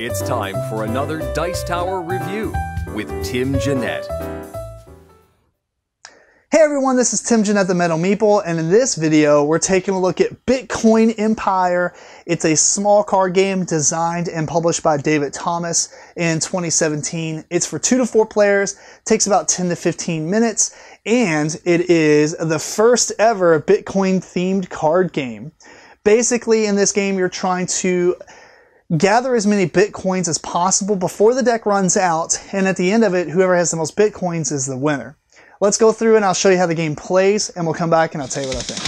It's time for another Dice Tower review with Tim Jennette. Hey everyone, this is Tim Jennette, the Metal Meeple, and in this video we're taking a look at Bitcoin Empire. It's a small card game designed and published by David Thomas in 2017. It's for 2 to 4 players, takes about 10 to 15 minutes, and it is the first ever Bitcoin themed card game. Basically in this game you're trying to gather as many Bitcoins as possible before the deck runs out, and at the end of it, whoever has the most Bitcoins is the winner. Let's go through and I'll show you how the game plays, and we'll come back and I'll tell you what I think.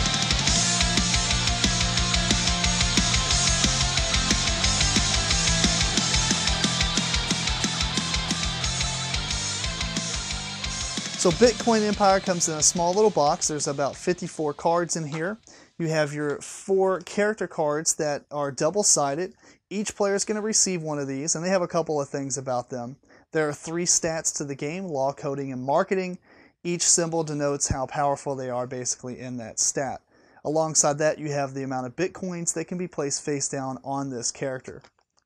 So Bitcoin Empire comes in a small little box. There's about 54 cards in here. You have your 4 character cards that are double-sided. Each player is going to receive one of these, and they have a couple of things about them. There are 3 stats to the game: law, coding, and marketing. Each symbol denotes how powerful they are basically in that stat. Alongside that, you have the amount of Bitcoins that can be placed face down on this character.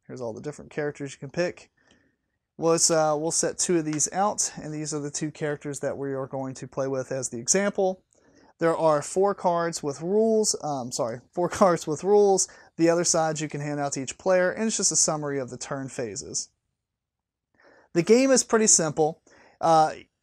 Here's all the different characters you can pick. We'll set 2 of these out, and these are the 2 characters that we are going to play with as the example. There are 4 cards with rules. 4 cards with rules. The other sides you can hand out to each player, and it's just a summary of the turn phases. The game is pretty simple.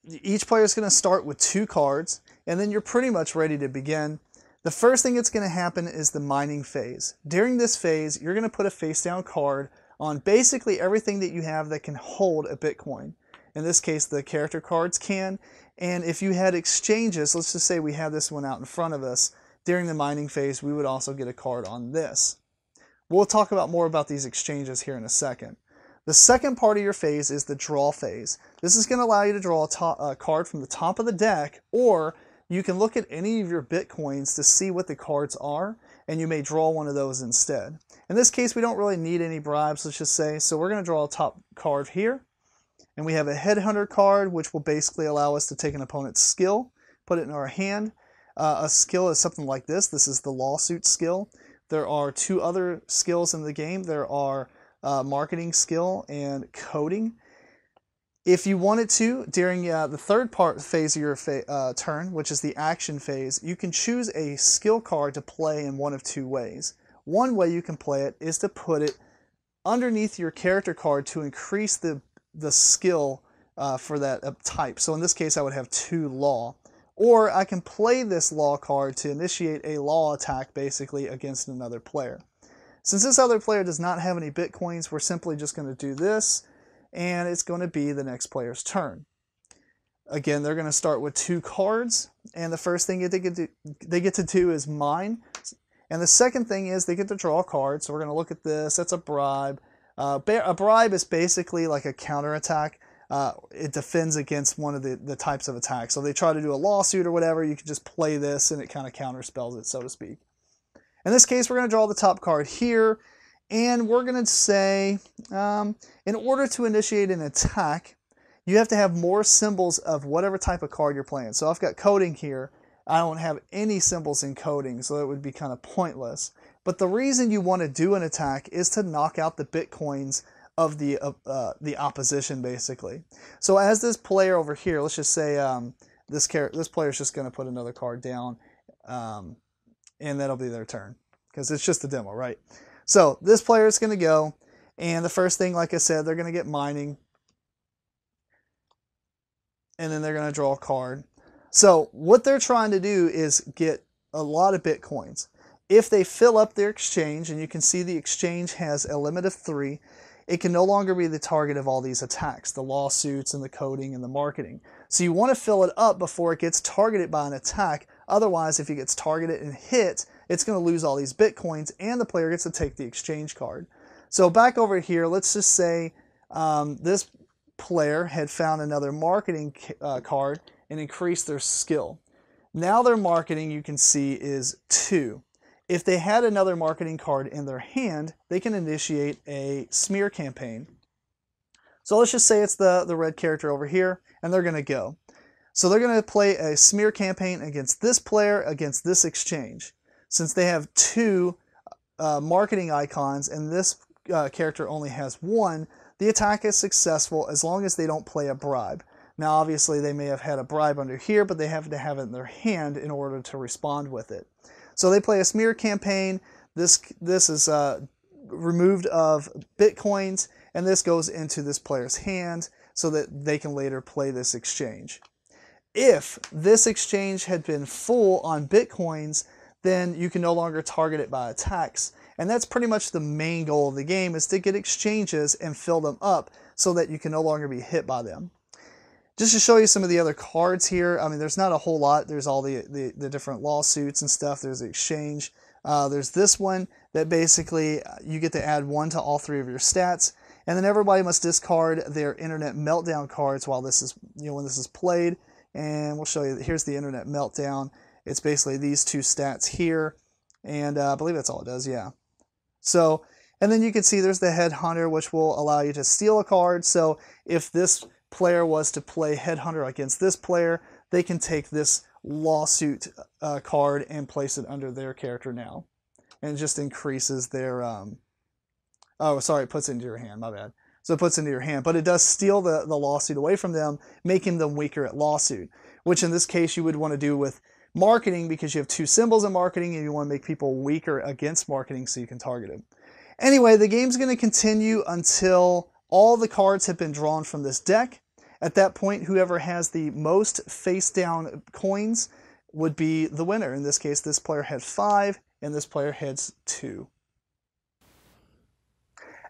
Each player is going to start with 2 cards, and then you're pretty much ready to begin. The first thing that's going to happen is the mining phase. During this phase, you're going to put a face-down card on basically everything that you have that can hold a Bitcoin. In this case, the character cards can, and if you had exchanges, let's just say we have this one out in front of us, during the mining phase, we would also get a card on this. We'll talk more about these exchanges here in a second. The second part of your phase is the draw phase. This is going to allow you to draw a card from the top of the deck, or you can look at any of your Bitcoins to see what the cards are, and you may draw one of those instead. In this case, we don't really need any bribes, let's just say, so we're going to draw a top card here. And we have a Headhunter card, which will basically allow us to take an opponent's skill, put it in our hand. A skill is something like this. This is the lawsuit skill. There are 2 other skills in the game. There are marketing skill and coding. If you wanted to, during the third phase of your turn, which is the action phase, you can choose a skill card to play in one of 2 ways. One way you can play it is to put it underneath your character card to increase the skill for that type. So in this case, I would have 2 law. Or I can play this law card to initiate a law attack basically against another player. Since this other player does not have any Bitcoins, we're simply just going to do this, and it's going to be the next player's turn. Again, they're going to start with 2 cards, and the first thing they get to do is mine. And the second thing is they get to draw a card, so we're going to look at this. That's a bribe. A bribe is basically like a counterattack. It defends against one of the types of attacks. So they try to do a lawsuit or whatever, you can just play this, and it kind of counterspells it, so to speak. In this case, we're going to draw the top card here, and we're going to say, in order to initiate an attack, you have to have more symbols of whatever type of card you're playing. So I've got coding here. I don't have any symbols in coding, so it would be kind of pointless. But the reason you want to do an attack is to knock out the Bitcoins of the opposition, basically. So as this player over here, let's just say this player is just going to put another card down, and that'll be their turn, because it's just a demo, right? So this player is going to go, and the first thing, like I said, they're going to get mining, and then they're going to draw a card. So what they're trying to do is get a lot of Bitcoins. If they fill up their exchange, and you can see the exchange has a limit of 3, it can no longer be the target of all these attacks, the lawsuits and the coding and the marketing. So you want to fill it up before it gets targeted by an attack. Otherwise, if it gets targeted and hit, it's going to lose all these Bitcoins, and the player gets to take the exchange card. So back over here, let's just say this player had found another marketing card and increased their skill. Now their marketing, you can see, is 2. If they had another marketing card in their hand, they can initiate a smear campaign. So let's just say it's the red character over here, and they're going to go. So they're going to play a smear campaign against this player, against this exchange. Since they have 2 marketing icons, and this character only has one, the attack is successful as long as they don't play a bribe. Now, obviously, they may have had a bribe under here, but they have to have it in their hand in order to respond with it. So they play a smear campaign. This is removed of Bitcoins, and this goes into this player's hand so that they can later play this exchange. If this exchange had been full on Bitcoins, then you can no longer target it by attacks. And that's pretty much the main goal of the game, is to get exchanges and fill them up so that you can no longer be hit by them. Just to show you some of the other cards here, I mean, there's not a whole lot. There's all the different lawsuits and stuff. There's the exchange. There's this one that basically you get to add 1 to all 3 of your stats. And then everybody must discard their Internet Meltdown cards while this is, when this is played. And we'll show you, here's the Internet Meltdown. It's basically these 2 stats here. And I believe that's all it does, yeah. So, and then you can see there's the Headhunter, which will allow you to steal a card. So if this player was to play Headhunter against this player, they can take this lawsuit card and place it under their character now. And it just increases their, oh, sorry, it puts it into your hand, my bad. So it puts it into your hand, but it does steal the lawsuit away from them, making them weaker at lawsuit, which in this case you would want to do with marketing, because you have 2 symbols in marketing and you want to make people weaker against marketing so you can target it. Anyway, the game's going to continue until all the cards have been drawn from this deck. At that point, whoever has the most face-down coins would be the winner. In this case, this player had 5, and this player has 2.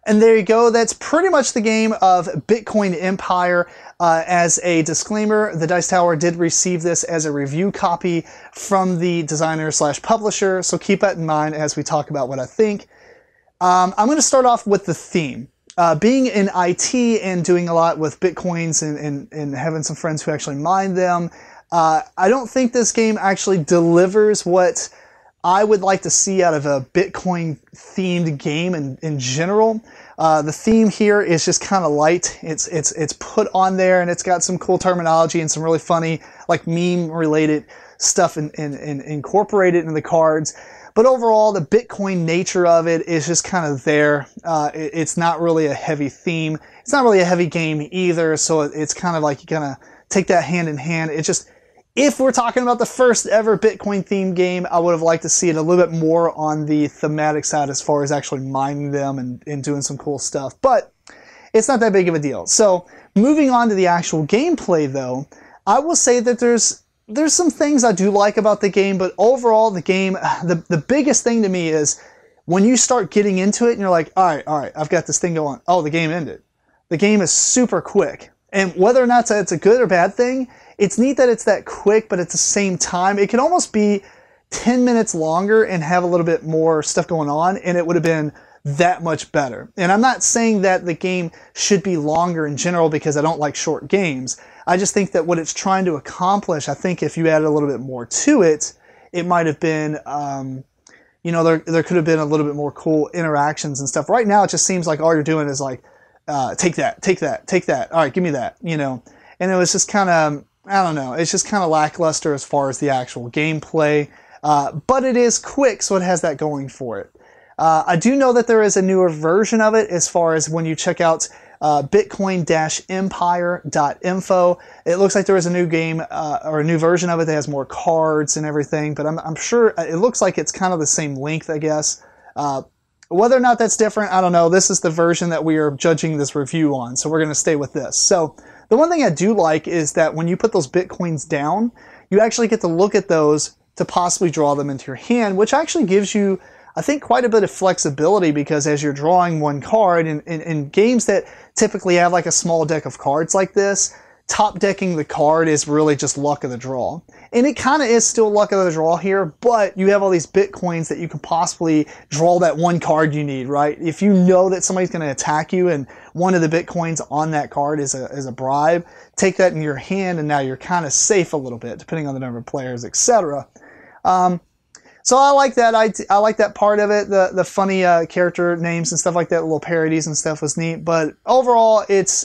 And there you go. That's pretty much the game of Bitcoin Empire. As a disclaimer, the Dice Tower did receive this as a review copy from the designer/publisher, so keep that in mind as we talk about what I think. I'm going to start off with the theme. Being in IT and doing a lot with Bitcoins and having some friends who actually mine them, I don't think this game actually delivers what I would like to see out of a Bitcoin themed game in general. The theme here is just kind of light. It's put on there, and it's got some cool terminology and some really funny, like, meme related stuff incorporated into the cards. But overall, the Bitcoin nature of it is just kind of there. It's not really a heavy theme. It's not really a heavy game either, so it's kind of like you kind of take that hand in hand. It's just, if we're talking about the first ever Bitcoin themed game, I would have liked to see it a little bit more on the thematic side as far as actually mining them and doing some cool stuff. But it's not that big of a deal. So moving on to the actual gameplay, though, I will say that there's some things I do like about the game, but overall the game, the biggest thing to me is when you start getting into it and you're like, all right, I've got this thing going. Oh, the game ended. The game is super quick. And whether or not it's a good or bad thing, it's neat that it's that quick, but at the same time, it can almost be 10 minutes longer and have a little bit more stuff going on, and it would have been that much better. And I'm not saying that the game should be longer in general because I don't like short games. I just think that what it's trying to accomplish, I think if you added a little bit more to it, it might have been, there could have been a little bit more cool interactions and stuff. Right now, it just seems like all you're doing is like, take that, take that, take that. All right, give me that, And it was just kind of, I don't know, it's just kind of lackluster as far as the actual gameplay. But it is quick, so it has that going for it. I do know that there is a newer version of it as far as when you check out bitcoin-empire.info. It looks like there is a new game or a new version of it that has more cards and everything, but I'm sure it looks like it's kind of the same length, I guess. Whether or not that's different, I don't know. This is the version that we are judging this review on, so we're going to stay with this. So the one thing I do like is that when you put those bitcoins down, you actually get to look at those to possibly draw them into your hand, which actually gives you, I think, quite a bit of flexibility, because as you're drawing one card in games that typically have like a small deck of cards like this, top decking the card is really just luck of the draw. And it kind of is still luck of the draw here, but you have all these bitcoins that you can possibly draw that one card you need, right? If you know that somebody's going to attack you and one of the bitcoins on that card is a bribe, take that in your hand and now you're kind of safe a little bit, depending on the number of players, etc. So I like that. I like that part of it. The funny character names and stuff like that, little parodies and stuff was neat. But overall, it's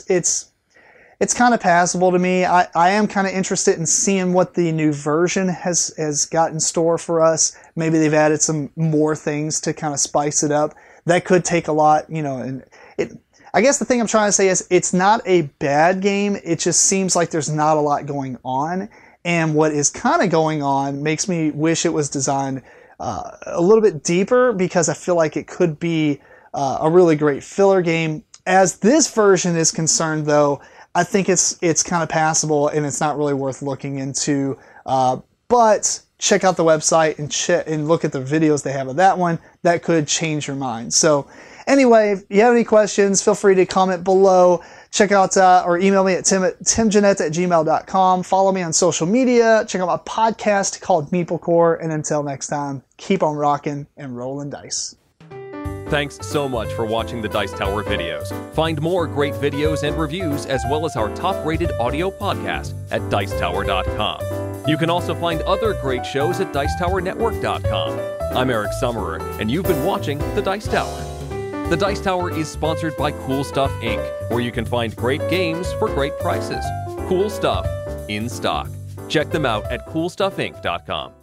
kind of passable to me. I am kind of interested in seeing what the new version has got in store for us. Maybe they've added some more things to kind of spice it up. that could take a lot, and I guess the thing I'm trying to say is it's not a bad game. It just seems like there's not a lot going on. And what is kind of going on makes me wish it was designed a little bit deeper, because I feel like it could be a really great filler game. As this version is concerned, though, I think it's kind of passable and it's not really worth looking into. But check out the website and look at the videos they have of that one. That could change your mind. So anyway, if you have any questions, feel free to comment below. Check out or email me at timjennette@gmail.com. Follow me on social media. Check out my podcast called Meeplecore. And until next time, keep on rocking and rolling dice. Thanks so much for watching the Dice Tower videos. Find more great videos and reviews, as well as our top-rated audio podcast at Dicetower.com. You can also find other great shows at Dicetowernetwork.com. I'm Eric Summerer, and you've been watching The Dice Tower. The Dice Tower is sponsored by Cool Stuff Inc., where you can find great games for great prices. Cool stuff in stock. Check them out at CoolStuffInc.com.